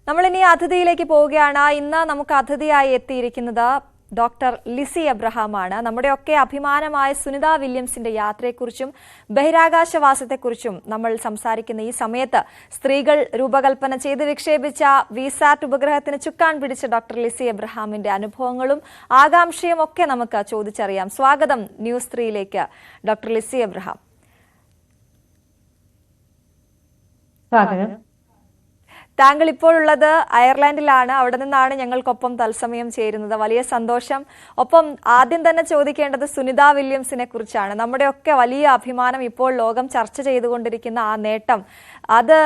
നമ്മളിനി അതിഥിയിലേക്ക് പോവുകയാണ്. ഇന്ന് നമുക്ക് അതിഥിയായി എത്തിയിരിക്കുന്നത് ഡോക്ടർ ലിസി എബ്രഹാമാണ്. നമ്മുടെയൊക്കെ അഭിമാനമായ സുനിത വില്യംസിന്റെ യാത്രയെക്കുറിച്ചും ബഹിരാകാശവാസത്തെക്കുറിച്ചും നമ്മൾ സംസാരിക്കുന്ന ഈ സമയത്ത് സ്ത്രീകൾ രൂപകൽപ്പന ചെയ്ത് വിക്ഷേപിച്ച വിസാറ്റ് ഉപഗ്രഹത്തിന് ചുക്കാൻ പിടിച്ച ഡോക്ടർ ലിസി എബ്രഹാമിന്റെ അനുഭവങ്ങളും ആകാംക്ഷയും ഒക്കെ നമുക്ക് ചോദിച്ചറിയാം. സ്വാഗതം ന്യൂസ് 3യിലേക്ക് ഡോക്ടർ ലിസി എബ്രഹാം. സ്വാഗതം. താങ്കൾ ഇപ്പോഴുള്ളത് അയർലൻഡിലാണ്. അവിടെ നിന്നാണ് ഞങ്ങൾക്കൊപ്പം തത്സമയം ചേരുന്നത്. വലിയ സന്തോഷം. ഒപ്പം ആദ്യം തന്നെ ചോദിക്കേണ്ടത് സുനിത വില്യംസിനെ കുറിച്ചാണ്. നമ്മുടെയൊക്കെ വലിയ അഭിമാനം, ഇപ്പോൾ ലോകം ചർച്ച ചെയ്തുകൊണ്ടിരിക്കുന്ന ആ നേട്ടം, അത്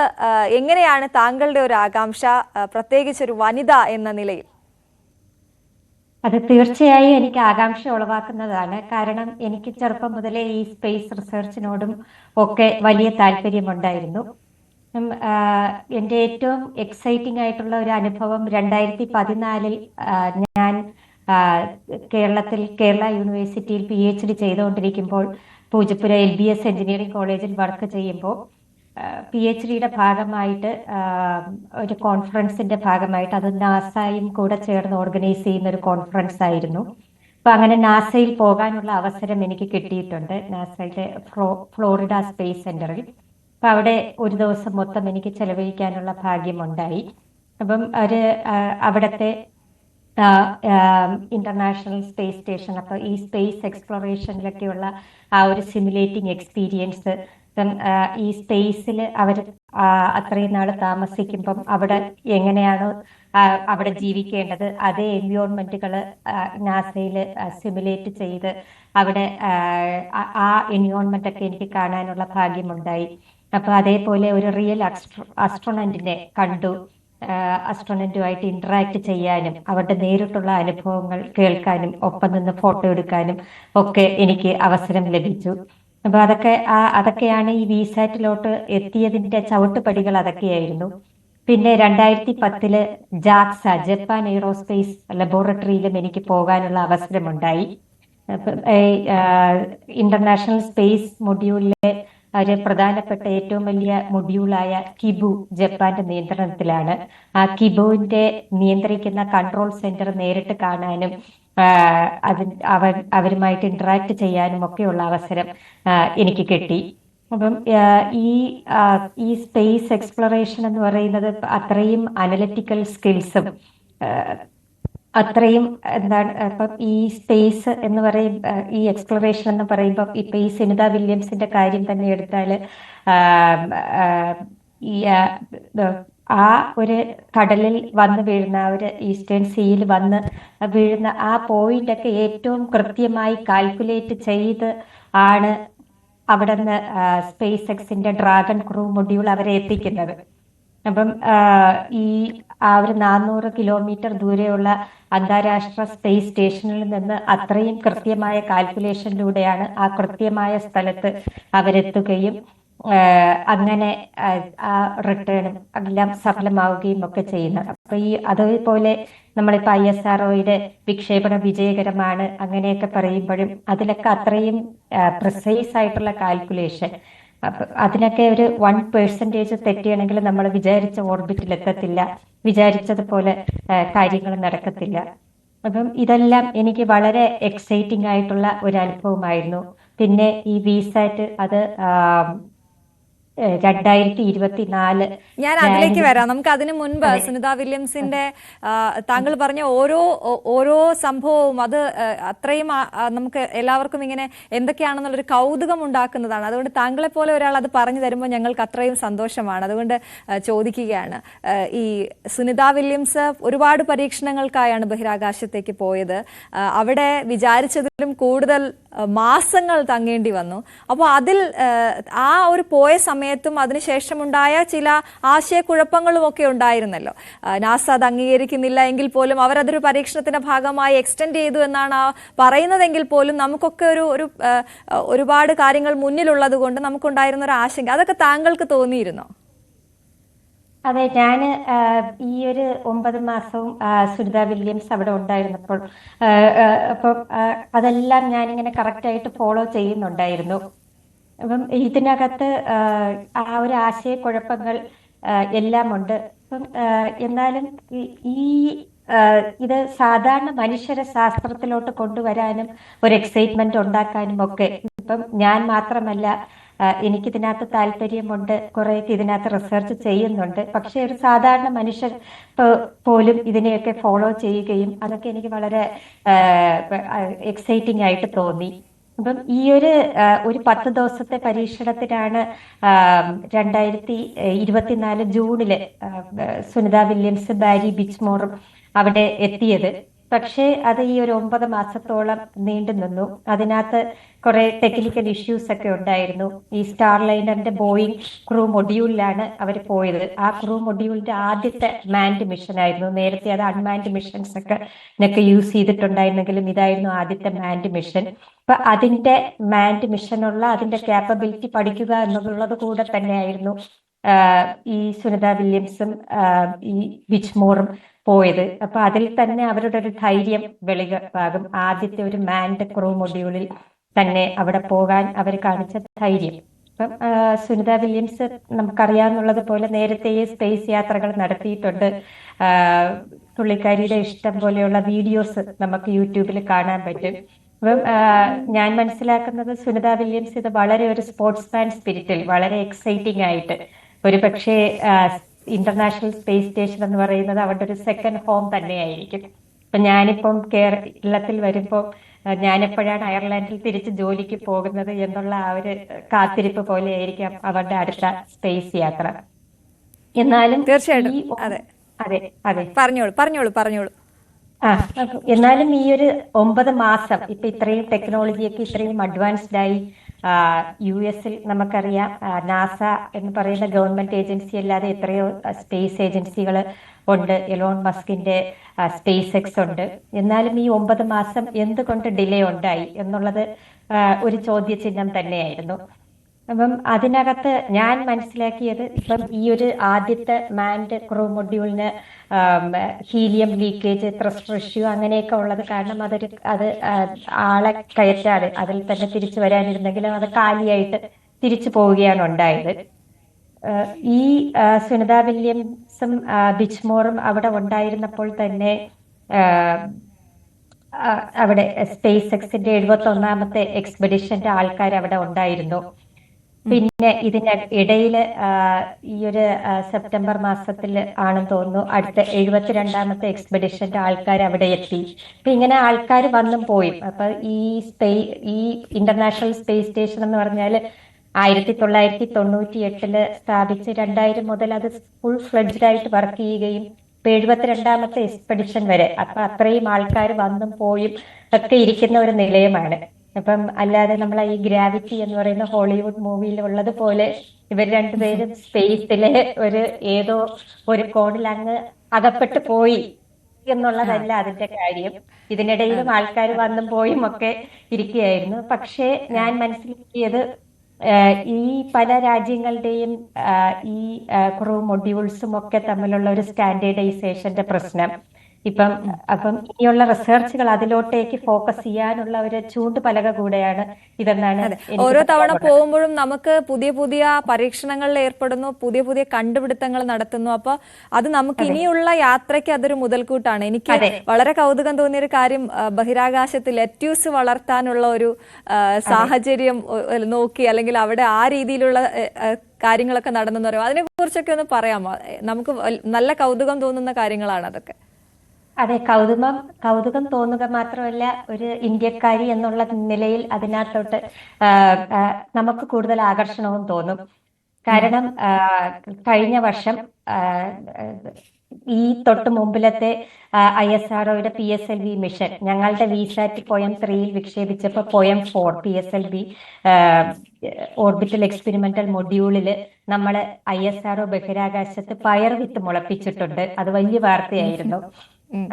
എങ്ങനെയാണ് താങ്കളുടെ ഒരു ആകാംക്ഷ, പ്രത്യേകിച്ചൊരു വനിത എന്ന നിലയിൽ? അത് തീർച്ചയായും എനിക്ക് ആകാംക്ഷ ഉളവാക്കുന്നതാണ്. കാരണം എനിക്ക് ചെറുപ്പം മുതലേ ഈ സ്പേസ് റിസർച്ചിനോടും ഒക്കെ വലിയ താല്പര്യമുണ്ടായിരുന്നു. എൻ്റെ ഏറ്റവും എക്സൈറ്റിംഗ് ആയിട്ടുള്ള ഒരു അനുഭവം 2014 ഞാൻ കേരള യൂണിവേഴ്സിറ്റിയിൽ PhD ചെയ്തുകൊണ്ടിരിക്കുമ്പോൾ പൂജപ്പുര LBS എഞ്ചിനീയറിംഗ് കോളേജിൽ വർക്ക് ചെയ്യുമ്പോൾ PhDയുടെ ഭാഗമായിട്ട് ഒരു കോൺഫറൻസിന്റെ ഭാഗമായിട്ട്, അത് നാസയും കൂടെ ചേർന്ന് ഓർഗനൈസ് ചെയ്യുന്ന ഒരു കോൺഫറൻസ് ആയിരുന്നു. അപ്പൊ അങ്ങനെ നാസയിൽ പോകാനുള്ള അവസരം എനിക്ക് കിട്ടിയിട്ടുണ്ട്. നാസയിലെ ഫ്ലോറിഡ സ്പേസ് സെന്ററിൽ. അപ്പൊ അവിടെ ഒരു ദിവസം മൊത്തം എനിക്ക് ചെലവഴിക്കാനുള്ള ഭാഗ്യമുണ്ടായി. അപ്പം അവിടുത്തെ ഇന്റർനാഷണൽ സ്പേസ് സ്റ്റേഷൻ, അപ്പൊ ഈ സ്പേസ് എക്സ്പ്ലോറേഷനിലൊക്കെയുള്ള ആ ഒരു സിമുലേറ്റിംഗ് എക്സ്പീരിയൻസ്, ഈ സ്പേസിൽ അവർ അത്രയും നാൾ താമസിക്കുമ്പം അവിടെ എങ്ങനെയാണ് അവിടെ ജീവിക്കേണ്ടത്, അതേ എൻവയോൺമെന്റുകൾ നാസയിൽ സിമുലേറ്റ് ചെയ്ത് അവിടെ ആ എൻവയോൺമെന്റ് ഒക്കെ എനിക്ക് കാണാനുള്ള ഭാഗ്യമുണ്ടായി. അപ്പൊ അതേപോലെ ഒരു റിയൽ അസ്ട്രോണന്റിനെ കണ്ടു. അസ്ട്രോണന്റുമായിട്ട് ഇന്ററാക്ട് ചെയ്യാനും അവരുടെ നേരിട്ടുള്ള അനുഭവങ്ങൾ കേൾക്കാനും ഒപ്പം നിന്ന് ഫോട്ടോ എടുക്കാനും ഒക്കെ എനിക്ക് അവസരം ലഭിച്ചു. അപ്പൊ അതൊക്കെയാണ് ഈ വിസാറ്റിലോട്ട് എത്തിയതിന്റെ ചവിട്ടുപടികൾ. അതൊക്കെയായിരുന്നു. പിന്നെ 2010 ജാക്സ, ജപ്പാൻ എയ്റോസ്പേസ് ലബോറട്ടറിയിലും എനിക്ക് പോകാനുള്ള അവസരമുണ്ടായി. ഇന്റർനാഷണൽ സ്പേസ് മൊഡ്യൂളിലെ ഒരു പ്രധാനപ്പെട്ട ഏറ്റവും വലിയ മൊഡ്യൂളായ കിബു ജപ്പാന്റെ നിയന്ത്രണത്തിലാണ്. ആ കിബുവിന്റെ നിയന്ത്രിക്കുന്ന കൺട്രോൾ സെന്റർ നേരിട്ട് കാണാനും അവരുമായിട്ട് ഇന്ററാക്ട് ചെയ്യാനും ഒക്കെയുള്ള അവസരം എനിക്ക് കിട്ടി. അപ്പം ഈ സ്പേസ് എക്സ്പ്ലോറേഷൻ എന്ന് പറയുന്നത് അത്രയും അനലിറ്റിക്കൽ സ്കിൽസും അത്രയും എന്താണ്, ഇപ്പം ഈ സ്പേസ് എന്ന് ഈ എക്സ്പ്ലോറേഷൻ എന്ന് പറയുമ്പോൾ ഇപ്പൊ ഈ സുനിത വില്യംസിന്റെ കാര്യം തന്നെ എടുത്താൽ, ആ ഒരു കടലിൽ വന്ന് വീഴുന്ന, ഒരു ഈസ്റ്റേൺ സീയിൽ വന്ന് വീഴുന്ന ആ പോയിന്റ് ഒക്കെ ഏറ്റവും കൃത്യമായി കാൽക്കുലേറ്റ് ചെയ്ത് ആണ് അവിടെ നിന്ന് സ്പേസ് എക്സിന്റെ ഡ്രാഗൺ ക്രൂ മൊഡ്യൂൾ അവരെ എത്തിക്കുന്നത്. അപ്പം ആ ഒരു 400 കിലോമീറ്റർ ദൂരെയുള്ള അന്താരാഷ്ട്ര സ്പേസ് സ്റ്റേഷനിൽ നിന്ന് അത്രയും കൃത്യമായ കാൽക്കുലേഷനിലൂടെയാണ് ആ കൃത്യമായ സ്ഥലത്ത് അവരെത്തുകയും അങ്ങനെ ആ റിട്ടേണും എല്ലാം സഫലമാവുകയും ഒക്കെ ചെയ്യുന്നത്. അപ്പൊ അതേപോലെ നമ്മളിപ്പോ ISROയുടെ വിക്ഷേപണം വിജയകരമാണ് അങ്ങനെയൊക്കെ പറയുമ്പോഴും അതിലൊക്കെ അത്രയും പ്രിസൈസ് ആയിട്ടുള്ള കാൽക്കുലേഷൻ, അതിനൊക്കെ ഒരു 1% തെറ്റിയാണെങ്കിൽ നമ്മൾ വിചാരിച്ച ഓർബിറ്റിൽ എത്തത്തില്ല, വിചാരിച്ചതുപോലെ കാര്യങ്ങൾ നടക്കത്തില്ല. അപ്പം ഇതെല്ലാം എനിക്ക് വളരെ എക്സൈറ്റിംഗ് ആയിട്ടുള്ള ഒരു അനുഭവമായിരുന്നു. പിന്നെ ഈ വിസാറ്റ് അത് 2024. ഞാൻ അതിലേക്ക് വരാം. നമുക്ക് അതിനു മുൻപ് സുനിത വില്യംസിന്റെ താങ്കൾ പറഞ്ഞ ഓരോ സംഭവവും അത് അത്രയും നമുക്ക് എല്ലാവർക്കും ഇങ്ങനെ എന്തൊക്കെയാണെന്നുള്ളൊരു കൗതുകം ഉണ്ടാക്കുന്നതാണ്. അതുകൊണ്ട് താങ്കളെ പോലെ ഒരാൾ അത് പറഞ്ഞു തരുമ്പോൾ ഞങ്ങൾക്ക് അത്രയും സന്തോഷമാണ്. അതുകൊണ്ട് ചോദിക്കുകയാണ്, ഈ സുനിത വില്യംസ് ഒരുപാട് പരീക്ഷണങ്ങൾക്കായാണ് ബഹിരാകാശത്തേക്ക് പോയത്. അവിടെ വിചാരിച്ചതിലും കൂടുതൽ മാസങ്ങൾ തങ്ങേണ്ടി വന്നു. അപ്പോൾ അതിൽ ആ ഒരു പോയ സമയത്തും അതിനുശേഷമുണ്ടായ ചില ആശയക്കുഴപ്പങ്ങളും ഒക്കെ ഉണ്ടായിരുന്നല്ലോ. നാസ അത് അംഗീകരിക്കുന്നില്ല എങ്കിൽ പോലും അവരതൊരു പരീക്ഷണത്തിന്റെ ഭാഗമായി എക്സ്റ്റെൻഡ് ചെയ്തു എന്നാണ് പറയുന്നതെങ്കിൽ പോലും നമുക്കൊക്കെ ഒരുപാട് കാര്യങ്ങൾ മുന്നിലുള്ളത് കൊണ്ട് നമുക്കുണ്ടായിരുന്ന ഒരു ആശങ്ക, അതൊക്കെ താങ്കൾക്ക് തോന്നിയിരുന്നോ? അതെ, ഞാൻ ഈ ഒരു 9 മാസവും സുനിത വില്യംസ് അവിടെ ഉണ്ടായിരുന്നപ്പോൾ അപ്പം അതെല്ലാം ഞാനിങ്ങനെ കറക്റ്റായിട്ട് ഫോളോ ചെയ്യുന്നുണ്ടായിരുന്നു. അപ്പം ഇതിനകത്ത് ആ ഒരു ആശയക്കുഴപ്പങ്ങൾ എല്ലാം ഉണ്ട്. അപ്പം എന്നാലും ഈ ഇത് സാധാരണ മനുഷ്യരെ ശാസ്ത്രത്തിലോട്ട് കൊണ്ടുവരാനും ഒരു എക്സൈറ്റ്മെന്റ് ഉണ്ടാക്കാനും ഒക്കെ ഇപ്പം ഞാൻ മാത്രമല്ല, എനിക്കിതിനകത്ത് താല്പര്യമുണ്ട്, കുറെ ഇതിനകത്ത് റിസർച്ച് ചെയ്യുന്നുണ്ട്. പക്ഷെ ഒരു സാധാരണ മനുഷ്യർ പോലും ഇതിനെയൊക്കെ ഫോളോ ചെയ്യുകയും അതൊക്കെ എനിക്ക് വളരെ എക്സൈറ്റിംഗ് ആയിട്ട് തോന്നി. അപ്പം ഈ ഒരു 10 ദിവസത്തെ പരീക്ഷണത്തിനാണ് 2024 ജൂണില് സുനിത വില്യംസ് ബാരി ബിച്ച്മോറും അവിടെ എത്തിയത്. പക്ഷേ അത് ഈ ഒരു 9 മാസത്തോളം നീണ്ടു നിന്നു. അതിനകത്ത് കുറെ ടെക്നിക്കൽ ഇഷ്യൂസ് ഒക്കെ ഉണ്ടായിരുന്നു. ഈ സ്റ്റാർലൈനറിന്റെ ബോയിങ് ക്രൂ മൊഡ്യൂളിലാണ് അവർ പോയത്. ആ ക്രൂ മൊഡ്യൂളിന്റെ ആദ്യത്തെ മാൻഡ് മിഷൻ ആയിരുന്നു. നേരത്തെ അത് അൺമാൻഡ് മിഷൻസ് ഒക്കെ യൂസ് ചെയ്തിട്ടുണ്ടായിരുന്നെങ്കിലും ഇതായിരുന്നു ആദ്യത്തെ മാൻഡ് മിഷൻ. അപ്പൊ അതിന്റെ മാൻഡ് മിഷനുള്ള അതിന്റെ കാപ്പബിലിറ്റി പഠിക്കുക എന്നുള്ളത് കൂടെ തന്നെയായിരുന്നു ഈ സുനിത വില്യംസും ഈ ബിച്ച്മോറും പോയത്. അപ്പൊ അതിൽ തന്നെ അവരുടെ ഒരു ധൈര്യം വെളിവാകും. ആദ്യത്തെ ഒരു മാൻഡ് ക്രൂ മൊഡ്യൂളിൽ തന്നെ അവിടെ പോകാൻ അവർ കാണിച്ച ധൈര്യം. അപ്പം സുനിത വില്യംസ് നമുക്കറിയാവുന്നത് പോലെ നേരത്തെ സ്പേസ് യാത്രകൾ നടത്തിയിട്ടുണ്ട്. പുള്ളിക്കാരിയുടെ ഇഷ്ടം പോലെയുള്ള വീഡിയോസ് നമുക്ക് യൂട്യൂബിൽ കാണാൻ പറ്റും. അപ്പം ഞാൻ മനസ്സിലാക്കുന്നത് സുനിത വില്യംസ് ഇത് വളരെ ഒരു സ്പോർട്സ്മാൻ സ്പിരിറ്റിൽ വളരെ എക്സൈറ്റിംഗ് ആയിട്ട്, ഒരു പക്ഷേ ഇന്റർനാഷണൽ സ്പേസ് സ്റ്റേഷൻ എന്ന് പറയുന്നത് അവരുടെ ഒരു സെക്കൻഡ് ഹോം തന്നെയായിരിക്കും. ഇപ്പൊ ഞാനിപ്പം കേരളത്തിൽ വരുമ്പോൾ ഞാൻ എപ്പോഴാണ് അയർലാൻഡിൽ തിരിച്ച് ജോലിക്ക് പോകുന്നത് എന്നുള്ള ആ ഒരു കാത്തിരിപ്പ് പോലെ ആയിരിക്കാം അവരുടെ അടുത്ത സ്പേസ് യാത്ര. എന്നാലും തീർച്ചയായിട്ടും. ഈ അതെ, അതെ അതെ പറഞ്ഞോളൂ. എന്നാലും ഈ ഒരു 9 മാസം ഇപ്പൊ ഇത്രയും ടെക്നോളജിയൊക്കെ ഇത്രയും അഡ്വാൻസ്ഡ് ആയി. US നമുക്കറിയാം, നാസ എന്ന് പറയുന്ന ഗവൺമെന്റ് ഏജൻസി അല്ലാതെ എത്രയോ സ്പേസ് ഏജൻസികൾ ഉണ്ട്. എലോൺ മസ്കിന്റെ സ്പേസ് എക്സ് ഉണ്ട്. എന്നാലും ഈ 9 മാസം എന്തുകൊണ്ട് ഡിലേ ഉണ്ടായി എന്നുള്ളത് ഒരു ചോദ്യചിഹ്നം തന്നെയായിരുന്നു. അപ്പം അതിനകത്ത് ഞാൻ മനസ്സിലാക്കിയത്, ഇപ്പം ഈ ഒരു ആദ്യത്തെ മാൻഡ് ക്രൂ മൊഡ്യൂളിന് ഹീലിയം ലീക്കേജ്, ത്രസ്റ്റർ ഇഷ്യൂ അങ്ങനെയൊക്കെ ഉള്ളത് കാരണം അത് ആളെ കയറ്റാതെ അതിൽ തന്നെ തിരിച്ചു വരാനിരുന്നെങ്കിലും അത് കാലിയായിട്ട് തിരിച്ചു പോവുകയാണ് ഉണ്ടായത്. ഈ സുനിത വില്യംസും ബിച്ച്മോറും അവിടെ ഉണ്ടായിരുന്നപ്പോൾ തന്നെ അവിടെ സ്പേസ് എക്സിന്റെ 71ാമത്തെ എക്സ്പെഡിഷന്റെ ആൾക്കാർ അവിടെ ഉണ്ടായിരുന്നു. പിന്നെ ഇതിന് ഇടയില് ഈ ഒരു സെപ്റ്റംബർ മാസത്തിൽ ആണെന്ന് തോന്നുന്നു അടുത്ത 72ാമത്തെ എക്സ്പെഡിഷന്റെ ആൾക്കാർ അവിടെ എത്തി. അപ്പൊ ഇങ്ങനെ ആൾക്കാർ വന്നും പോയി. അപ്പൊ ഈ ഇന്റർനാഷണൽ സ്പേസ് സ്റ്റേഷൻ എന്ന് പറഞ്ഞാല് 1998 സ്ഥാപിച്ച് 2000 മുതൽ അത് ഫുൾ ഫ്ലെഡ്ജ്ഡ് ആയിട്ട് വർക്ക് ചെയ്യുകയും 72ാമത്തെ എക്സ്പെഡിഷൻ വരെ, അപ്പൊ അത്രയും ആൾക്കാർ വന്നും പോയും ഒക്കെ ഇരിക്കുന്ന ഒരു നിലയമാണ്. അപ്പം അല്ലാതെ നമ്മളെ ഈ ഗ്രാവിറ്റി എന്ന് പറയുന്ന ഹോളിവുഡ് മൂവിയിൽ ഉള്ളത് പോലെ ഇവർ രണ്ടുപേരും സ്പേസിലെ ഏതോ ഒരു കോണിൽ അങ്ങ് അകപ്പെട്ടു പോയി എന്നുള്ളതല്ല അതിന്റെ കാര്യം. ഇതിനിടയിലും ആൾക്കാർ വന്നും പോയും ഒക്കെ ഇരിക്കുകയായിരുന്നു. പക്ഷേ ഞാൻ മനസ്സിലാക്കിയത് ഈ പല രാജ്യങ്ങളുടെയും ഈ ക്രൂ മൊഡ്യൂൾസും ഒക്കെ തമ്മിലുള്ള ഒരു സ്റ്റാൻഡേർഡൈസേഷന്റെ പ്രശ്നം. അപ്പം ഇനിയുള്ള റിസർച്ചുകൾ അതിലോട്ടേക്ക് ഫോക്കസ് ചെയ്യാനുള്ള ഒരു ചൂണ്ടുപലക കൂടെയാണ് ഇതെന്നാണ് ഓരോ തവണ പോകുമ്പോഴും നമുക്ക് പുതിയ പുതിയ പരീക്ഷണങ്ങളിൽ ഏർപ്പെടുന്നു, പുതിയ പുതിയ കണ്ടുപിടുത്തങ്ങൾ നടത്തുന്നു. അപ്പൊ അത് നമുക്ക് ഇനിയുള്ള യാത്രയ്ക്ക് അതൊരു മുതൽക്കൂട്ടാണ്. എനിക്ക് വളരെ കൗതുകം തോന്നിയ ഒരു കാര്യം, ബഹിരാകാശത്ത് ലെറ്റ്യൂസ് വളർത്താനുള്ള ഒരു സാഹചര്യം നോക്കി, അല്ലെങ്കിൽ അവിടെ ആ രീതിയിലുള്ള കാര്യങ്ങളൊക്കെ നടന്നെന്ന് പറയുമോ? അതിനെ കുറിച്ചൊക്കെ ഒന്ന് പറയാമോ? നമുക്ക് നല്ല കൗതുകം തോന്നുന്ന കാര്യങ്ങളാണ് അതൊക്കെ. അതെ, കൗതുകം തോന്നുക മാത്രമല്ല, ഒരു ഇന്ത്യക്കാരി എന്നുള്ള നിലയിൽ അതിനകത്തോട്ട് നമുക്ക് കൂടുതൽ ആകർഷണവും തോന്നും. കാരണം കഴിഞ്ഞ വർഷം ഈ തൊട്ട് മുമ്പിലത്തെ ISROയുടെ PSLV മിഷൻ ഞങ്ങളുടെ വിസാറ്റ് പോയം 3യിൽ വിക്ഷേപിച്ചപ്പോൾ പോയം 4 PSLV ഓർബിറ്റൽ എക്സ്പെരിമെന്റൽ മൊഡ്യൂളില് നമ്മള് ISRO ബഹിരാകാശത്ത് പയർ വിത്ത് മുളപ്പിച്ചിട്ടുണ്ട്. അത് വലിയ വാർത്തയായിരുന്നു.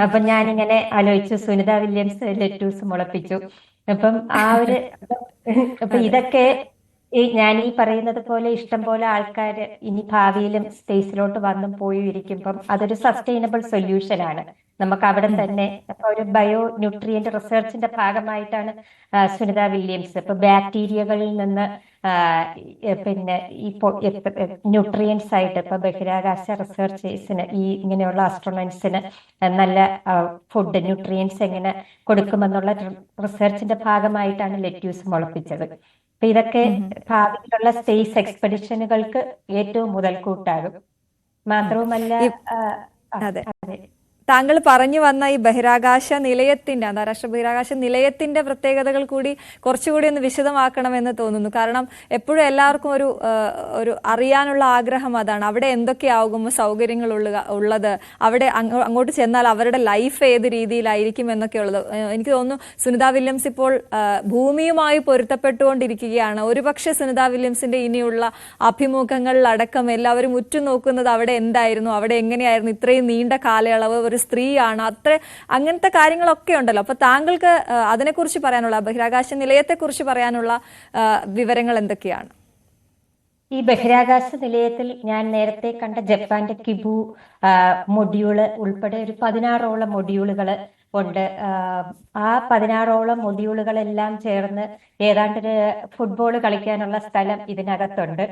അപ്പൊ ഞാനിങ്ങനെ ആലോചിച്ചു, സുനിത വില്യംസ് ലെറ്റ്യൂസ് മുളപ്പിച്ചു. അപ്പം അപ്പൊ ഇതൊക്കെ ഞാൻ ഈ പറയുന്നത് പോലെ ഇഷ്ടം പോലെ ആൾക്കാർ ഇനി ഭാവിയിലും സ്പേസിലോട്ട് വന്നും പോയി ഇരിക്കുമ്പം അതൊരു സസ്റ്റൈനബിൾ സൊല്യൂഷൻ ആണ്. നമുക്ക് അവിടെ തന്നെ അപ്പൊ ഒരു ബയോ ന്യൂട്രിയന്റ് റിസർച്ചിന്റെ ഭാഗമായിട്ടാണ് സുനിത വില്യംസ് ഇപ്പൊ ബാക്ടീരിയകളിൽ നിന്ന് പിന്നെ ഈ ന്യൂട്രിയൻസ് ആയിട്ട് ഇപ്പൊ ബഹിരാകാശ റിസർച്ചേഴ്സിന് ഈ ഇങ്ങനെയുള്ള ആസ്ട്രോണറ്റ്സിന് നല്ല ഫുഡ് ന്യൂട്രിയൻസ് എങ്ങനെ കൊടുക്കുമെന്നുള്ള റിസർച്ചിന്റെ ഭാഗമായിട്ടാണ് ലെറ്റ്യൂസ് മുളപ്പിച്ചത്. അപ്പൊ ഇതൊക്കെ ഭാവിയിലുള്ള സ്പേസ് എക്സ്പെഡിഷനുകൾക്ക് ഏറ്റവും മുതൽക്കൂട്ടാകും. മാത്രവുമല്ല അതെ, താങ്കൾ പറഞ്ഞു വന്ന ഈ ബഹിരാകാശ നിലയത്തിന്റെ, അന്താരാഷ്ട്ര ബഹിരാകാശ നിലയത്തിന്റെ പ്രത്യേകതകൾ കൂടി കുറച്ചുകൂടി ഒന്ന് വിശദമാക്കണമെന്ന് തോന്നുന്നു. കാരണം എപ്പോഴും എല്ലാവർക്കും ഒരു അറിയാനുള്ള ആഗ്രഹം അതാണ്. അവിടെ എന്തൊക്കെയാകും സൗകര്യങ്ങൾ ഉള്ളത്, അവിടെ അങ്ങോട്ട് ചെന്നാൽ അവരുടെ ലൈഫ് ഏത് രീതിയിലായിരിക്കും എന്നൊക്കെ ഉള്ളത്. എനിക്ക് തോന്നുന്നു സുനിത വില്യംസ് ഇപ്പോൾ ഭൂമിയുമായി പൊരുത്തപ്പെട്ടുകൊണ്ടിരിക്കുകയാണ്. ഒരുപക്ഷെ സുനിത വില്യംസിന്റെ ഇനിയുള്ള അഭിമുഖങ്ങളിലടക്കം എല്ലാവരും ഉറ്റുനോക്കുന്നത് അവിടെ എന്തായിരുന്നു, അവിടെ എങ്ങനെയായിരുന്നു, ഇത്രയും നീണ്ട കാലയളവ് ഒരു സ്ത്രീയാണ്, അങ്ങനത്തെ കാര്യങ്ങളൊക്കെ ഉണ്ടല്ലോ. അപ്പൊ താങ്കൾക്ക് അതിനെക്കുറിച്ച് പറയാനുള്ള, ബഹിരാകാശ നിലയത്തെക്കുറിച്ച് പറയാനുള്ള വിവരങ്ങൾ എന്തൊക്കെയാണ്? ഈ ബഹിരാകാശ നിലയത്തിൽ ഞാൻ നേരത്തെ കണ്ട ജപ്പാന്റെ കിബു മൊഡ്യൂള് ഉൾപ്പെടെ ഒരു 16ഓളം മൊഡ്യൂളുകൾ ഉണ്ട്. ആ 16ഓളം മൊഡ്യൂളുകളെല്ലാം ചേർന്ന് ഏതാണ്ടൊരു ഫുട്ബോൾ കളിക്കാനുള്ള സ്ഥലം ഇതിനകത്തുണ്ട്.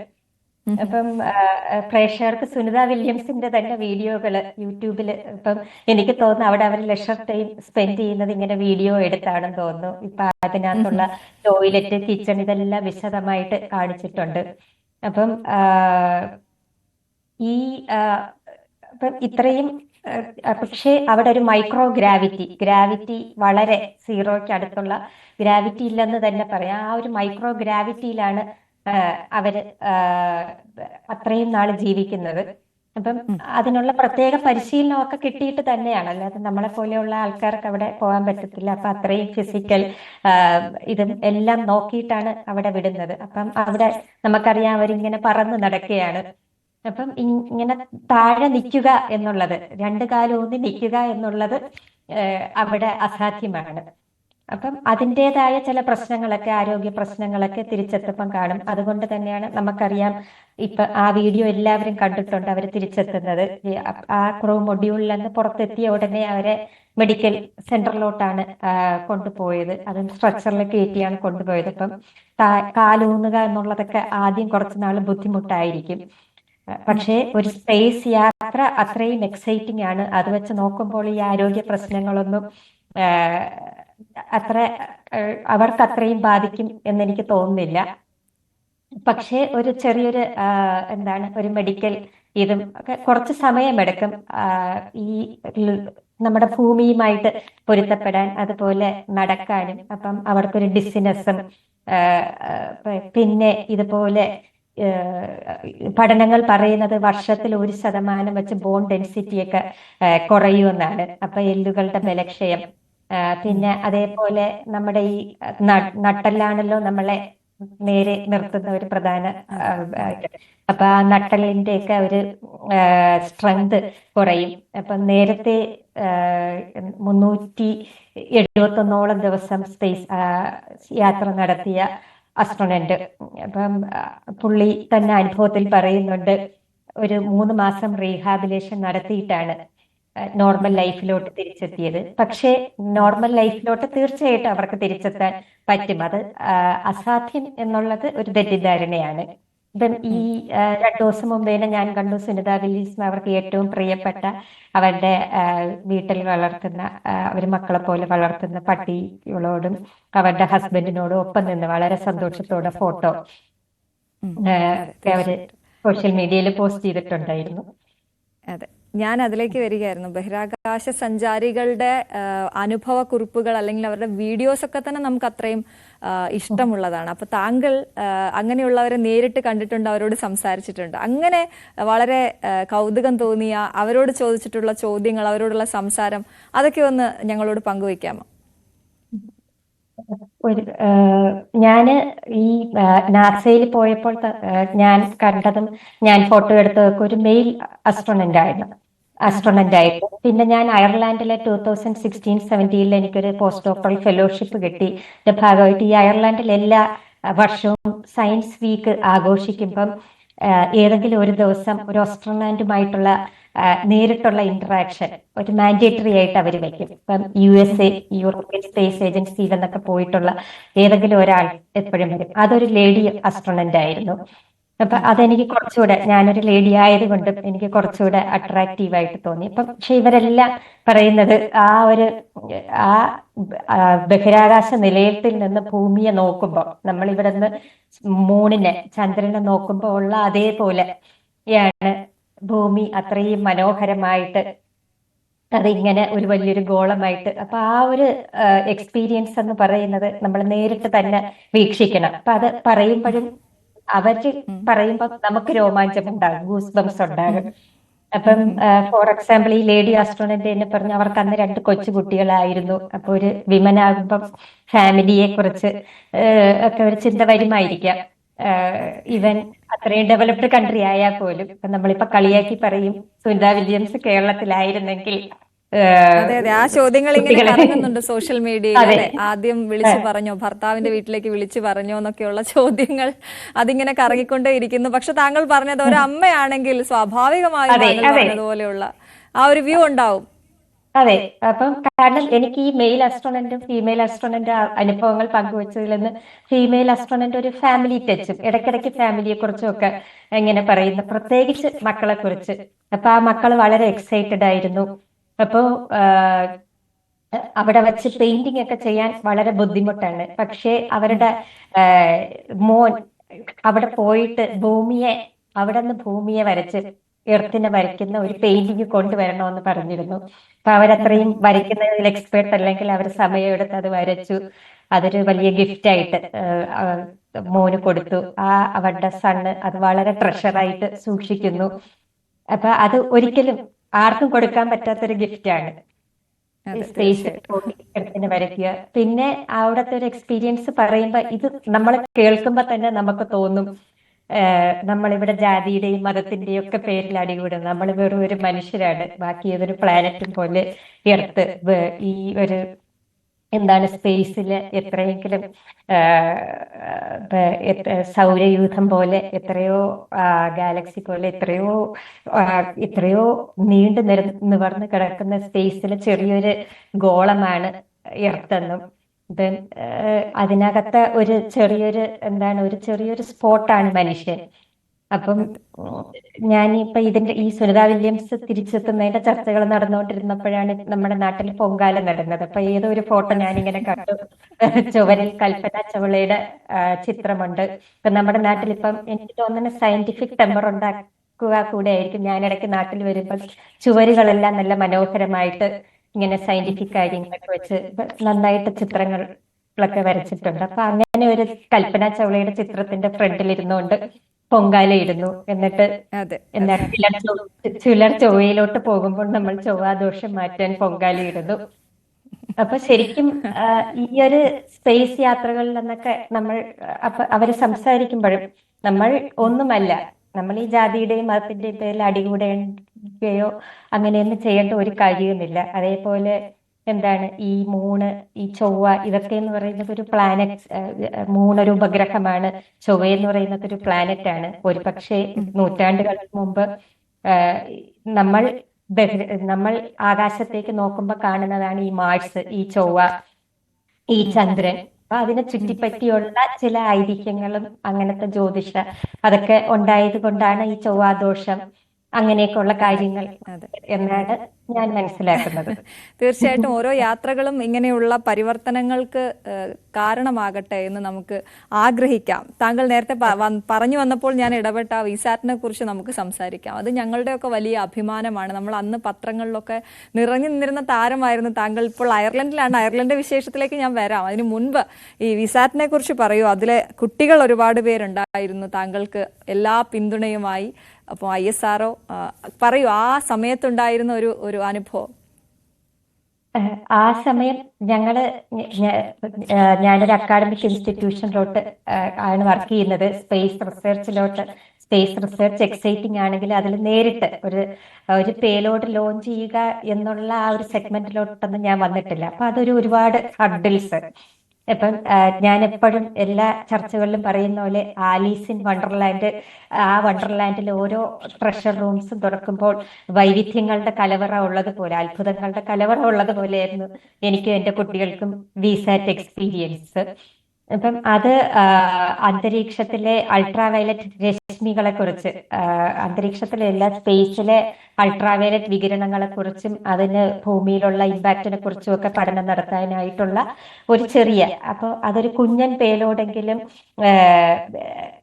അപ്പം പ്രേക്ഷകർക്ക് സുനിത വില്യംസിന്റെ തന്നെ വീഡിയോകൾ യൂട്യൂബില് ഇപ്പം എനിക്ക് തോന്നുന്നു അവിടെ അവർ ലെഷർ ടൈം സ്പെൻഡ് ചെയ്യുന്നത് ഇങ്ങനെ വീഡിയോ എടുത്താണെന്ന് തോന്നുന്നു. ഇപ്പൊ അതിനകത്തുള്ള ടോയ്ലറ്റ്, കിച്ചൺ ഇതെല്ലാം വിശദമായിട്ട് കാണിച്ചിട്ടുണ്ട്. അപ്പം ഈ ഇപ്പം ഇത്രയും പക്ഷേ അവിടെ ഒരു മൈക്രോ ഗ്രാവിറ്റി വളരെ സീറോയ്ക്ക് അടുത്തുള്ള ഗ്രാവിറ്റി ഇല്ലെന്ന് തന്നെ പറയാം. ആ ഒരു മൈക്രോ ഗ്രാവിറ്റിയിലാണ് അവര് അത്രയും നാള് ജീവിക്കുന്നത്. അപ്പം അതിനുള്ള പ്രത്യേക പരിശീലനമൊക്കെ കിട്ടിയിട്ട് തന്നെയാണ്, അല്ലാതെ നമ്മളെ പോലെയുള്ള ആൾക്കാർക്ക് അവിടെ പോകാൻ പറ്റത്തില്ല. അപ്പൊ അത്രയും ഫിസിക്കൽ ഇതും എല്ലാം നോക്കിയിട്ടാണ് അവിടെ വിടുന്നത്. അപ്പം അവിടെ നമുക്കറിയാം അവരിങ്ങനെ പറന്ന് നടക്കുകയാണ്. അപ്പം ഇങ്ങനെ താഴെ നിൽക്കുക എന്നുള്ളത്, രണ്ടു കാലം ഊന്നി നിൽക്കുക എന്നുള്ളത് അവിടെ അസാധ്യമാണ്. അപ്പം അതിൻ്റെതായ ചില പ്രശ്നങ്ങളൊക്കെ, ആരോഗ്യ പ്രശ്നങ്ങളൊക്കെ തിരിച്ചെത്തുമ്പം കാണും. അതുകൊണ്ട് തന്നെയാണ് നമുക്കറിയാം, ഇപ്പൊ ആ വീഡിയോ എല്ലാവരും കണ്ടിട്ടുണ്ട്, അവർ തിരിച്ചെത്തുന്നത് ആ ക്രൂ മൊഡ്യൂളിൽ നിന്ന് പുറത്തെത്തിയ ഉടനെ അവരെ മെഡിക്കൽ സെന്ററിലോട്ടാണ് കൊണ്ടുപോയത്. അതും സ്ട്രക്ചറിൽ കയറ്റിയാണ് കൊണ്ടുപോയത്. അപ്പം കാലൂന്നുക എന്നുള്ളതൊക്കെ ആദ്യം കുറച്ചുനാൾ ബുദ്ധിമുട്ടായിരിക്കും. പക്ഷേ ഒരു സ്പേസ് യാത്ര അത്രയും എക്സൈറ്റിംഗ് ആണ്. അത് വെച്ച് നോക്കുമ്പോൾ ഈ ആരോഗ്യ പ്രശ്നങ്ങളൊന്നും അവർക്ക് അത്രയും ബാധിക്കും എന്നെനിക്ക് തോന്നുന്നില്ല. പക്ഷേ ഒരു ചെറിയൊരു ഒരു മെഡിക്കൽ ഇതും ഒക്കെ കുറച്ച് സമയമെടുക്കും ഈ നമ്മുടെ ഭൂമിയുമായിട്ട് പൊരുത്തപ്പെടാൻ, അതുപോലെ നടക്കാനും. അപ്പം അവർക്കൊരു ഡിസിനെസ്സും പിന്നെ ഇതുപോലെ പഠനങ്ങൾ പറയുന്നത് വർഷത്തിൽ 1% വെച്ച് ബോൺ ഡെൻസിറ്റിയൊക്കെ കുറയുമെന്നാണ്. അപ്പൊ എല്ലുകളുടെ ബലക്ഷയം, പിന്നെ അതേപോലെ നമ്മുടെ ഈ നട്ടെല്ലാണല്ലോ നമ്മളെ നേരെ നിർത്തുന്ന ഒരു പ്രധാന അപ്പൊ ആ നട്ടലിന്റെ ഒക്കെ ഒരു സ്ട്രെങ്ത് കുറയും. അപ്പൊ നേരത്തെ 371 ദിവസം സ്പേസ് യാത്ര നടത്തിയ അസ്ട്രോണറ്റ്, അപ്പം പുള്ളി തന്നെ അനുഭവത്തിൽ പറയുന്നുണ്ട്, ഒരു 3 മാസം റീഹാബിലേഷൻ നടത്തിയിട്ടാണ് നോർമൽ ലൈഫിലോട്ട് തിരിച്ചെത്തിയത്. പക്ഷേ നോർമൽ ലൈഫിലോട്ട് തീർച്ചയായിട്ടും അവർക്ക് തിരിച്ചെത്താൻ പറ്റും. അത് അസാധ്യം എന്നുള്ളത് ഒരു തെറ്റിദ്ധാരണയാണ്. ഇപ്പം ഈ 2 ദിവസം മുമ്പേനെ ഞാൻ കണ്ടു, സുനിത വില്യംസ് അവർക്ക് ഏറ്റവും പ്രിയപ്പെട്ട അവരുടെ വീട്ടിൽ വളർത്തുന്ന, അവർ മക്കളെ പോലെ വളർത്തുന്ന പട്ടികളോടും അവരുടെ ഹസ്ബൻഡിനോടും ഒപ്പം നിന്ന് വളരെ സന്തോഷത്തോടെ ഫോട്ടോ അവര് സോഷ്യൽ മീഡിയയിൽ പോസ്റ്റ് ചെയ്തിട്ടുണ്ടായിരുന്നു. അതെ, ഞാൻ അതിലേക്ക് വരികയായിരുന്നു. ബഹിരാകാശ സഞ്ചാരികളുടെ അനുഭവ കുറിപ്പുകൾ അല്ലെങ്കിൽ അവരുടെ വീഡിയോസ് ഒക്കെ തന്നെ നമുക്ക് അത്രയും ഇഷ്ടമുള്ളതാണ്. അപ്പൊ താങ്കൾ അങ്ങനെയുള്ളവരെ നേരിട്ട് കണ്ടിട്ടുണ്ട്, അവരോട് സംസാരിച്ചിട്ടുണ്ട്. അങ്ങനെ വളരെ കൗതുകം തോന്നിയ, അവരോട് ചോദിച്ചിട്ടുള്ള ചോദ്യങ്ങൾ, അവരോടുള്ള സംസാരം, അതൊക്കെ ഒന്ന് ഞങ്ങളോട് പങ്കുവയ്ക്കാമോ? ഞാന് ഈ നാസയിൽ പോയപ്പോൾ ഞാൻ കണ്ടതും ഞാൻ ഫോട്ടോ എടുത്തതൊക്കെ ഒരു മെയിൽ അസ്ട്രോണന്റ് ആയിരുന്നു. പിന്നെ ഞാൻ അയർലാൻഡിലെ 2016-17 എനിക്കൊരു പോസ്റ്റ് ഡോക്ടറൽ ഫെലോഷിപ്പ് കിട്ടി. ഇതിന്റെ ഭാഗമായിട്ട് ഈ അയർലാൻഡിൽ എല്ലാ വർഷവും സയൻസ് വീക്ക് ആഘോഷിക്കുമ്പം ഏതെങ്കിലും ഒരു ദിവസം ഒരു അസ്ട്രോണന്റുമായിട്ടുള്ള നേരിട്ടുള്ള ഇന്ററാക്ഷൻ ഒരു മാൻഡേറ്ററി ആയിട്ട് അവർ വെക്കും. ഇപ്പം USA, യൂറോപ്യൻ സ്പേസ് ഏജൻസിയിൽ എന്നൊക്കെ പോയിട്ടുള്ള ഏതെങ്കിലും ഒരാൾ എപ്പോഴും വരും. അതൊരു ലേഡി അസ്ട്രോണന്റ് ആയിരുന്നു. അപ്പൊ അതെനിക്ക് കുറച്ചുകൂടെ, ഞാനൊരു ലേഡി ആയതുകൊണ്ടും എനിക്ക് കുറച്ചുകൂടെ അട്രാക്റ്റീവ് ആയിട്ട് തോന്നി. അപ്പം പക്ഷെ ഇവരെല്ലാം പറയുന്നത് ആ ഒരു ആ ആ ബഹിരാകാശ നിലയത്തിൽ നിന്ന് ഭൂമിയെ നോക്കുമ്പോൾ, നമ്മൾ ഇവിടെ നിന്ന് മൂണിനെ ചന്ദ്രനെ നോക്കുമ്പോൾ ഉള്ള അതേപോലെയാണ് ഭൂമി, അത്രയും മനോഹരമായിട്ട് അതിങ്ങനെ ഒരു വലിയൊരു ഗോളമായിട്ട്. അപ്പൊ ആ ഒരു എക്സ്പീരിയൻസ് എന്ന് പറയുന്നത് നമ്മൾ നേരിട്ട് തന്നെ വീക്ഷിക്കണം. അപ്പൊ അത് പറയുമ്പോഴും അവര് പറയുമ്പോൾ നമുക്ക് രോമാഞ്ചം ഉണ്ടാകും, ഗൂസ് ബംസ് ഉണ്ടാകും. അപ്പം ഫോർ എക്സാമ്പിൾ ഈ ലേഡി ആസ്ട്രോണന്റ് എന്നെ പറഞ്ഞു അവർക്ക് അന്ന് 2 കൊച്ചു കുട്ടികളായിരുന്നു. അപ്പൊ ഒരു വിമൻ ആകുമ്പം ഫാമിലിയെ കുറിച്ച് ഒക്കെ ഒരു ചിന്ത വരുമായിരിക്കാം. ഇവൻ അത്രയും ഡെവലപ്ഡ് കൺട്രി ആയാൽ പോലും ഇപ്പൊ നമ്മളിപ്പോ കളിയാക്കി പറയും സുനിത വില്യംസ് കേരളത്തിലായിരുന്നെങ്കിൽ അതെ അതെ, ആ ചോദ്യങ്ങൾ ഇങ്ങനെ കുട്ടികളെ കറങ്ങുന്നുണ്ട് സോഷ്യൽ മീഡിയയിൽ. അതെ അല്ലെ, ആദ്യം വിളിച്ചു പറഞ്ഞോ, ഭർത്താവിന്റെ വീട്ടിലേക്ക് വിളിച്ചു പറഞ്ഞോ എന്നൊക്കെയുള്ള ചോദ്യങ്ങൾ അതിങ്ങനെ കറങ്ങിക്കൊണ്ടേ ഇരിക്കുന്നു. പക്ഷെ താങ്കൾ പറഞ്ഞത് ഒരമ്മയാണെങ്കിൽ സ്വാഭാവികമായും അതെ താങ്കൾ അതെ പറഞ്ഞതുപോലെയുള്ള ആ ഒരു വ്യൂ ഉണ്ടാവും. അതെ. അപ്പം കാരണം എനിക്ക് ഈ മെയിൽ അസ്ട്രോണന്റും ഫീമെയിൽ അസ്ട്രോണന്റ് അനുഭവങ്ങൾ പങ്കുവച്ചതിൽ നിന്ന് ഫീമെയിൽ അസ്ട്രോണന്റ് ഒരു ഫാമിലി ടച്ചും ഇടയ്ക്കിടയ്ക്ക് ഫാമിലിയെ കുറിച്ചും ഒക്കെ ഇങ്ങനെ പറയുന്നു, പ്രത്യേകിച്ച് മക്കളെ കുറിച്ച്. അപ്പൊ ആ മക്കൾ വളരെ എക്സൈറ്റഡ് ആയിരുന്നു. അപ്പോ അവിടെ വെച്ച് പെയിന്റിംഗ് ഒക്കെ ചെയ്യാൻ വളരെ ബുദ്ധിമുട്ടാണ്. പക്ഷേ അവരുടെ മോൻ അവിടെ പോയിട്ട് അവിടെ നിന്ന് ഭൂമിയെ വരച്ച് എർത്തിനെ വരയ്ക്കുന്ന ഒരു പെയിന്റിംഗ് കൊണ്ടുവരണമെന്ന് പറഞ്ഞിരുന്നു. അപ്പൊ അവരത്രയും വരയ്ക്കുന്നതിൽ എക്സ്പേർട്ട് അല്ലെങ്കിൽ അവർ സമയമെടുത്ത് അത് വരച്ചു. അതൊരു വലിയ ഗിഫ്റ്റ് ആയിട്ട് മോന് കൊടുത്തു. അവരുടെ സണ്ണ് അത് വളരെ ട്രഷറായിട്ട് സൂക്ഷിക്കുന്നു. അപ്പൊ അത് ഒരിക്കലും ആർക്കും കൊടുക്കാൻ പറ്റാത്തൊരു ഗിഫ്റ്റാണ് അതെ, സ്പേസ് തീർച്ചയായിട്ടും. എടുത്തിന് വരയ്ക്കുക. പിന്നെ അവിടുത്തെ ഒരു എക്സ്പീരിയൻസ് പറയുമ്പോ ഇത് നമ്മൾ കേൾക്കുമ്പോ തന്നെ നമുക്ക് തോന്നും നമ്മളിവിടെ ജാതിയുടെയും മതത്തിന്റെയും ഒക്കെ പേരിൽ അടികൂടും. നമ്മൾ വെറും ഒരു മനുഷ്യരാണ്, ബാക്കി ഏതൊരു പ്ലാനറ്റും പോലെ എർത്ത് ഈ ഒരു എന്താണ് സ്പേസില് എത്രയെങ്കിലും സൗരയൂഥം പോലെ എത്രയോ ഗാലക്സി പോലെ എത്രയോ നീണ്ടു നിവർന്ന് കിടക്കുന്ന സ്പേസിലെ ചെറിയൊരു ഗോളമാണ് എർത്ത് എന്നും ദെൻ അതിനകത്തെ ഒരു ചെറിയൊരു സ്പോട്ടാണ് മനുഷ്യൻ. അപ്പം ഞാനിപ്പോ ഈ സുനിത വില്യംസ് തിരിച്ചെത്തുന്നതിന്റെ ചർച്ചകൾ നടന്നുകൊണ്ടിരുന്നപ്പോഴാണ് നമ്മുടെ നാട്ടിൽ പൊങ്കാല നടന്നത്. അപ്പൊ ഏതോ ഒരു ഫോട്ടോ ഞാനിങ്ങനെ കണ്ടു, ചുവരിൽ കൽപ്പന ചൗളയുടെ ചിത്രമുണ്ട്. ഇപ്പൊ നമ്മുടെ നാട്ടിൽ ഇപ്പം എനിക്ക് തോന്നുന്ന സയന്റിഫിക് ടെമ്പർ ഉണ്ടാക്കുക കൂടെ ആയിരിക്കും. ഞാനിടയ്ക്ക് നാട്ടിൽ വരുമ്പോൾ ചുവരുകളെല്ലാം നല്ല മനോഹരമായിട്ട് ഇങ്ങനെ സയന്റിഫിക് കാര്യങ്ങളൊക്കെ വെച്ച് നന്നായിട്ട് ചിത്രങ്ങളൊക്കെ വരച്ചിട്ടുണ്ട്. അപ്പൊ അങ്ങനെ ഒരു കൽപ്പന ചൗളയുടെ ചിത്രത്തിന്റെ ഫ്രണ്ടിൽ ഇരുന്നുകൊണ്ട് പൊങ്കാലയിടുന്നു. എന്നിട്ട് അതെ എന്താണ് ചിലർ ചൊവ്വയിലോട്ട് പോകുമ്പോൾ നമ്മൾ ചൊവ്വാദോഷം മാറ്റാൻ പൊങ്കാലയിടുന്നു. അപ്പൊ ശരിക്കും ഈ ഒരു സ്പേസ് യാത്രകളിൽ നിന്നൊക്കെ നമ്മൾ അപ്പൊ അവര് സംസാരിക്കുമ്പോഴും നമ്മൾ ഒന്നുമല്ല, നമ്മൾ ഈ ജാതിയുടെയും മതത്തിന്റെയും പേരിൽ അടികൂടുകയോ അങ്ങനെയൊന്നും ചെയ്യേണ്ട ഒരു കാര്യവുമില്ല. അതേപോലെ എന്താണ് ഈ മൂണ്, ഈ ചൊവ്വ, ഇതൊക്കെ എന്ന് പറയുന്നത് ഒരു പ്ലാനറ്റ്. മൂണൊരു ഉപഗ്രഹമാണ്, ചൊവ്വ എന്ന് പറയുന്നത് ഒരു പ്ലാനറ്റ് ആണ്. ഒരു പക്ഷേ നൂറ്റാണ്ടുകൾക്ക് മുമ്പ് നമ്മൾ നമ്മൾ ആകാശത്തേക്ക് നോക്കുമ്പോൾ കാണുന്നതാണ് ഈ മാർസ്, ഈ ചൊവ്വ, ഈ ചന്ദ്രൻ. അപ്പൊ അതിനെ ചുറ്റിപ്പറ്റിയുള്ള ചില ഐതിഹ്യങ്ങളും അങ്ങനത്തെ അതൊക്കെ ഉണ്ടായത് കൊണ്ടാണ് ഈ ചൊവ്വാദോഷം അങ്ങനെയൊക്കെയുള്ള അതെ കാര്യങ്ങൾ അതെ. എന്നാണ് ഞാൻ മനസ്സിലാക്കുന്നത്. തീർച്ചയായിട്ടും ഓരോ യാത്രകളും ഇങ്ങനെയുള്ള പരിവർത്തനങ്ങൾക്ക് കാരണമാകട്ടെ എന്ന് നമുക്ക് ആഗ്രഹിക്കാം. താങ്കൾ നേരത്തെ പറഞ്ഞു വന്നപ്പോൾ ഞാൻ ഇടപെട്ട വിസാറ്റിനെ കുറിച്ച് നമുക്ക് സംസാരിക്കാം. അത് ഞങ്ങളുടെയൊക്കെ വലിയ അഭിമാനമാണ്. നമ്മൾ അന്ന് പത്രങ്ങളിലൊക്കെ നിറഞ്ഞു നിന്നിരുന്ന താരമായിരുന്നു താങ്കൾ. ഇപ്പോൾ അയർലൻഡിലാണ്. അയർലൻഡ് വിശേഷത്തിലേക്ക് ഞാൻ വരാം. അതിനു മുൻപ് ഈ വിസാറ്റിനെ കുറിച്ച് പറയൂ. അതിലെ കുട്ടികൾ ഒരുപാട് പേരുണ്ടായിരുന്നു താങ്കൾക്ക് എല്ലാ പിന്തുണയുമായി. അപ്പോൾ ISRO പറയൂ, ആ സമയത്തുണ്ടായിരുന്ന ഒരു അനുഭവം. ആ സമയം ഞാനൊരു അക്കാഡമിക് ഇൻസ്റ്റിറ്റ്യൂഷനിലോട്ട് ആണ് വർക്ക് ചെയ്യുന്നത്. സ്പേസ് റിസർച്ച് എക്സൈറ്റിംഗ് ആണെങ്കിൽ അതിൽ നേരിട്ട് ഒരു പേലോഡ് ലോഞ്ച് ചെയ്യുക എന്നുള്ള ആ ഒരു സെഗ്മെന്റിലോട്ടൊന്നും ഞാൻ വന്നിട്ടില്ല. അപ്പൊ അതൊരു ഒരുപാട് ഹർഡിൽസ്, ഇപ്പം ഞാൻ എപ്പോഴും എല്ലാ ചർച്ചകളിലും പറയുന്ന പോലെ ആലീസ് ഇൻ വണ്ടർലാൻഡ്, ആ വണ്ടർലാൻഡിൽ ഓരോ ട്രഷർ റൂംസും തുറക്കുമ്പോൾ വൈവിധ്യങ്ങളുടെ കലവറ ഉള്ളതുപോലെ, അത്ഭുതങ്ങളുടെ കലവറ ഉള്ളതുപോലെയായിരുന്നു എനിക്കും എൻ്റെ കുട്ടികൾക്കും വിസാറ്റ് എക്സ്പീരിയൻസ്. അപ്പം അത് അന്തരീക്ഷത്തിലെ അൾട്രാവയലറ്റ് രശ്മികളെ കുറിച്ച്, അന്തരീക്ഷത്തിലെ എല്ലാ സ്പേസിലെ അൾട്രാവയലറ്റ് വികിരണങ്ങളെ കുറിച്ചും അതിന് ഭൂമിയിലുള്ള ഇമ്പാക്റ്റിനെ കുറിച്ചും ഒക്കെ പഠനം നടത്താനായിട്ടുള്ള ഒരു ചെറിയ, അപ്പോൾ അതൊരു കുഞ്ഞൻ പേലോഡെങ്കിലും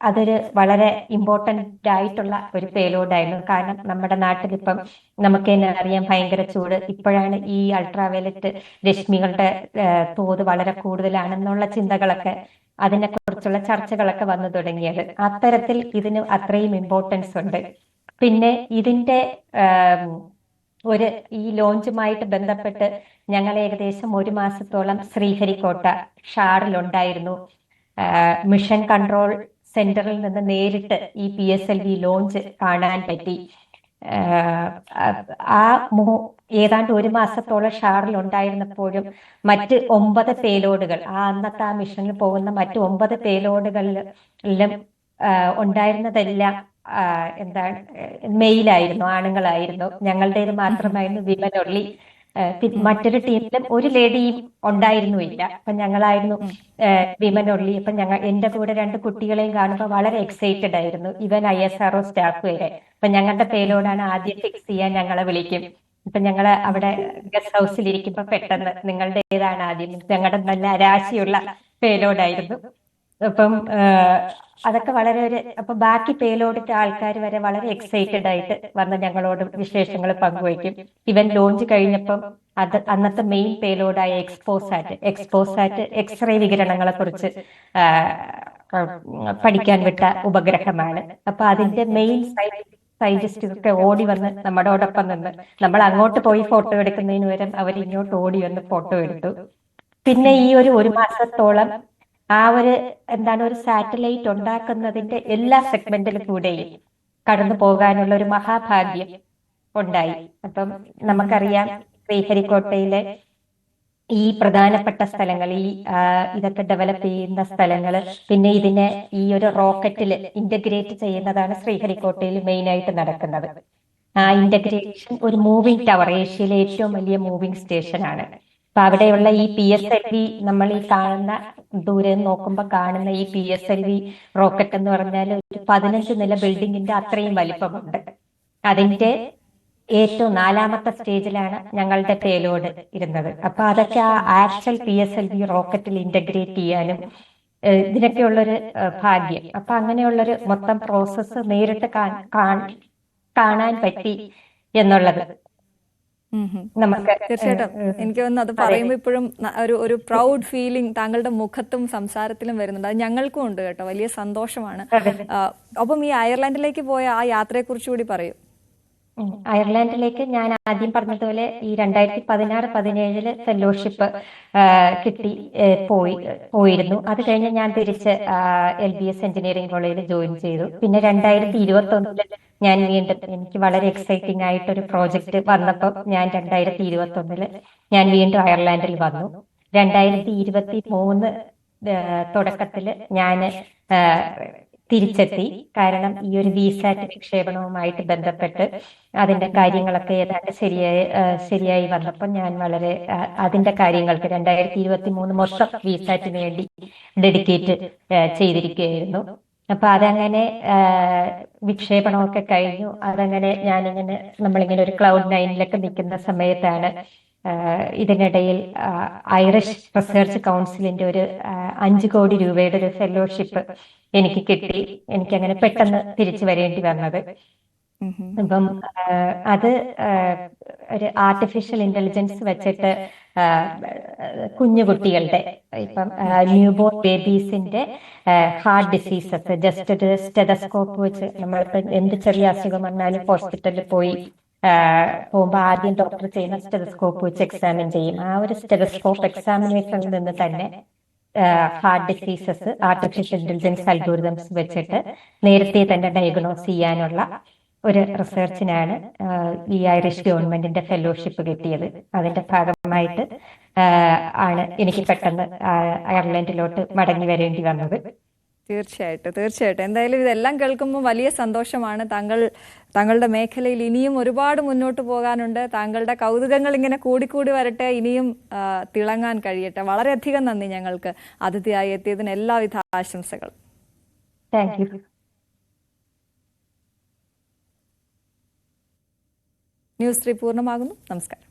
അതൊരു വളരെ ഇമ്പോർട്ടൻ്റ് ആയിട്ടുള്ള ഒരു പേലോഡായിരുന്നു. കാരണം നമ്മുടെ നാട്ടിലിപ്പം നമുക്ക് തന്നെ അറിയാം ഭയങ്കര ചൂട്, ഇപ്പോഴാണ് ഈ അൾട്രാവയലറ്റ് രശ്മികളുടെ തോത് വളരെ കൂടുതലാണെന്നുള്ള ചിന്തകളൊക്കെ, അതിനെക്കുറിച്ചുള്ള ചർച്ചകളൊക്കെ വന്നു തുടങ്ങിയത്. അത്തരത്തിൽ ഇതിന് അത്രയും ഇമ്പോർട്ടൻസ് ഉണ്ട്. പിന്നെ ഇതിന്റെ ഒരു ഈ ലോഞ്ചുമായിട്ട് ബന്ധപ്പെട്ട് ഞങ്ങൾ ഏകദേശം 1 മാസത്തോളം ശ്രീഹരിക്കോട്ട ഷാറിലുണ്ടായിരുന്നു. മിഷൻ കൺട്രോൾ സെന്ററിൽ നിന്ന് നേരിട്ട് ഈ PSLV ലോഞ്ച് കാണാൻ പറ്റി. ആ ഏതാണ്ട് 1 മാസത്തോളം ഷാറിൽ ഉണ്ടായിരുന്നപ്പോഴും മറ്റ് 9 പേലോഡുകൾ, അന്നത്തെ ആ മിഷനിൽ പോകുന്ന മറ്റ് 9 പേലോഡുകളിലും ഉണ്ടായിരുന്നതെല്ലാം എന്താണ് മെയിലായിരുന്നു, ആണുങ്ങളായിരുന്നു. ഞങ്ങളുടേത് മാത്രമായിരുന്നു വിമൻ ഒള്ളി. മറ്റൊരു ടീമിലും ഒരു ലേഡിയും ഉണ്ടായിരുന്നില്ല. അപ്പൊ ഞങ്ങളായിരുന്നു വിമൻ ഒള്ളി. അപ്പൊ എന്റെ കൂടെ 2 കുട്ടികളെയും കാണുമ്പോൾ വളരെ എക്സൈറ്റഡ് ആയിരുന്നു. ഇവൻ ISRO സ്റ്റാഫ് വരെ. അപ്പൊ ഞങ്ങളുടെ പേലോടാണ് ആദ്യം ഫിക്സ് ചെയ്യാൻ ഞങ്ങളെ വിളിക്കും. ഇപ്പൊ ഞങ്ങള് അവിടെ ഗസ്റ്റ് ഹൗസിൽ ഇരിക്കുമ്പോ പെട്ടെന്ന് നിങ്ങളുടെ ഏതാണ് ആദ്യം, ഞങ്ങളുടെ നല്ല രാശിയുള്ള പേലോഡായിരുന്നു. അപ്പം അതൊക്കെ വളരെ അപ്പൊ ബാക്കി പേലോഡിന്റെ ആൾക്കാർ വരെ വളരെ എക്സൈറ്റഡ് ആയിട്ട് വന്ന് ഞങ്ങളോട് വിശേഷങ്ങൾ പങ്കുവയ്ക്കും. ഇവൻ ലോഞ്ച് കഴിഞ്ഞപ്പം അന്നത്തെ മെയിൻ പേലോഡായ എക്സ്പോസാറ്റ് എക്സ്റേ വികിരണങ്ങളെ കുറിച്ച് പഠിക്കാൻ വിട്ട ഉപഗ്രഹമാണ്. അപ്പൊ അതിന്റെ മെയിൻ സയന്റിസ്റ്റൊക്കെ ഓടി വന്ന് നമ്മളോടൊപ്പം നിന്ന്, നമ്മൾ അങ്ങോട്ട് പോയി ഫോട്ടോ എടുക്കുന്നതിന് പകരം അവർ ഇങ്ങോട്ട് ഓടി വന്ന് ഫോട്ടോ എടുത്തു. പിന്നെ ഈ 1 മാസത്തോളം എന്താണ് ഒരു സാറ്റലൈറ്റ് ഉണ്ടാക്കുന്നതിന്റെ എല്ലാ സെഗ്മെന്റിലും കൂടെയും കടന്നു പോകാനുള്ള ഒരു മഹാഭാഗ്യം ഉണ്ടായി. അപ്പം നമുക്കറിയാം ശ്രീഹരിക്കോട്ടയിലെ ഈ പ്രധാനപ്പെട്ട സ്ഥലങ്ങൾ, ഇതൊക്കെ ഡെവലപ്പ് ചെയ്യുന്ന സ്ഥലങ്ങൾ, പിന്നെ ഇതിനെ ഈ ഒരു റോക്കറ്റിൽ ഇന്റഗ്രേറ്റ് ചെയ്യുന്നതാണ് ശ്രീഹരിക്കോട്ടയിൽ മെയിൻ ആയിട്ട് നടക്കുന്നത്. ആ ഇന്റഗ്രേഷൻ ഒരു മൂവിംഗ് ടവർ, ഏഷ്യയിലെ ഏറ്റവും വലിയ മൂവിംഗ് സ്റ്റേഷൻ ആണ്. അപ്പൊ അവിടെയുള്ള ഈ PSLV, നമ്മൾ ഈ കാണുന്ന ദൂരെ നോക്കുമ്പോൾ കാണുന്ന ഈ PSLV റോക്കറ്റ് എന്ന് പറഞ്ഞാൽ ഒരു 15 നില ബിൽഡിങ്ങിന്റെ അത്രയും വലിപ്പമുണ്ട്. അതിന്റെ ഏറ്റവും 4ാമത്തെ സ്റ്റേജിലാണ് ഞങ്ങളുടെ പേലോഡ് ഇരുന്നത്. അപ്പൊ അതൊക്കെ ആ ആക്ച്വൽ PSLV റോക്കറ്റിൽ ഇന്റഗ്രേറ്റ് ചെയ്യാനും ഇതിനൊക്കെയുള്ളൊരു ഭാഗ്യം. അപ്പൊ അങ്ങനെയുള്ളൊരു മൊത്തം പ്രോസസ്സ് നേരിട്ട് കാണാൻ പറ്റി എന്നുള്ളത് നമുക്ക് തീർച്ചയായിട്ടും എനിക്ക് തോന്നുന്നു അത് പറയുമ്പോൾ ഇപ്പോഴും ഒരു പ്രൗഡ് ഫീലിംഗ് താങ്കളുടെ മുഖത്തും സംസാരത്തിലും വരുന്നുണ്ട്. അത് ഞങ്ങൾക്കും ഉണ്ട് കേട്ടോ, വലിയ സന്തോഷമാണ്. അപ്പം ഈ അയർലൻഡിലേക്ക് പോയ ആ യാത്രയെ കുറിച്ച് കൂടി പറയൂ. അയർലൻഡിലേക്ക് ഞാൻ ആദ്യം പറഞ്ഞതുപോലെ ഈ 2016-17 ഫെലോഷിപ്പ് കിട്ടി പോയിരുന്നു. അത് കഴിഞ്ഞ് ഞാൻ തിരിച്ച് LBS എഞ്ചിനീയറിംഗ് കോളേജിൽ ജോയിൻ ചെയ്തു. പിന്നെ 2021 ഞാൻ വീണ്ടും, എനിക്ക് വളരെ എക്സൈറ്റിംഗ് ആയിട്ടൊരു പ്രോജക്റ്റ് വന്നപ്പോൾ ഞാൻ 2021 ഞാൻ വീണ്ടും അയർലാൻഡിൽ വന്നു. 2023 തുടക്കത്തില് ഞാൻ തിരിച്ചെത്തി. കാരണം ഈ ഒരു വിസാറ്റ് വിക്ഷേപണവുമായിട്ട് ബന്ധപ്പെട്ട് അതിന്റെ കാര്യങ്ങളൊക്കെ ഏതാണ്ട് ശരിയായി വന്നപ്പോൾ ഞാൻ വളരെ അതിന്റെ കാര്യങ്ങൾക്ക് 2023 മൊത്തം വിസാറ്റിന് വേണ്ടി ഡെഡിക്കേറ്റ് ചെയ്തിരിക്കുകയായിരുന്നു. അപ്പൊ അതങ്ങനെ വിക്ഷേപണമൊക്കെ കഴിഞ്ഞു. അതങ്ങനെ നമ്മളിങ്ങനെ ഒരു ക്ലൗഡ് 9 നിൽക്കുന്ന സമയത്താണ് ഇതിനിടയിൽ ഐറിഷ് റിസർച്ച് കൗൺസിലിന്റെ ഒരു 5 കോടി രൂപയുടെ ഒരു ഫെലോഷിപ്പ് എനിക്ക് കിട്ടി. എനിക്കങ്ങനെ പെട്ടെന്ന് തിരിച്ചു വരേണ്ടി വന്നത്. അപ്പം അത് ഒരു ആർട്ടിഫിഷ്യൽ ഇന്റലിജൻസ് വെച്ചിട്ട് കുഞ്ഞുകുട്ടികളുടെ, ഇപ്പം ന്യൂബോൺ ബേബീസിന്റെ ഹാർട്ട് ഡിസീസസ് ജസ്റ്റ് ഒരു സ്റ്റെതസ്കോപ്പ് വെച്ച്, നമ്മളിപ്പം എന്ത് ചെറിയ അസുഖം വന്നാലും ഹോസ്പിറ്റലിൽ പോകുമ്പോൾ ആദ്യം ഡോക്ടർ ചെയ്യുന്ന സ്റ്റെതസ്കോപ്പ് വെച്ച് എക്സാമിൻ ചെയ്യും. ആ ഒരു സ്റ്റെതസ്കോപ്പ് എക്സാമിനേഷനിൽ നിന്ന് തന്നെ heart diseases artificial intelligence algorithms വെച്ചിട്ട് നേരത്തെ തന്നെ ഡയഗ്നോസ് ചെയ്യാനുള്ള ഒരു റിസർച്ചിനാണ് ഈ ഐറിഷ് ഗവൺമെന്റിന്റെ ഫെലോഷിപ്പ് കിട്ടിയത്. അതിന്റെ ഭാഗമായിട്ട് ആണ് എനിക്ക് പെട്ടെന്ന് അയർലൻഡിലോട്ട് മടങ്ങി വരേണ്ടി വന്നത്. തീർച്ചയായിട്ടും തീർച്ചയായിട്ടും. എന്തായാലും ഇതെല്ലാം കേൾക്കുമ്പോൾ വലിയ സന്തോഷമാണ്. താങ്കളുടെ മേഖലയിൽ ഇനിയും ഒരുപാട് മുന്നോട്ട് പോകാനുണ്ട്. താങ്കളുടെ കൗതുകങ്ങൾ ഇങ്ങനെ കൂടിക്കൂടി വരട്ടെ, ഇനിയും തിളങ്ങാൻ കഴിയട്ടെ. വളരെയധികം നന്ദി ഞങ്ങൾക്ക് അതിഥിയായി എത്തിയതിന്. എല്ലാവിധ ആശംസകളും. Thank you. ന്യൂസ് 3 പൂർണ്ണമാകുന്നു. നമസ്കാരം.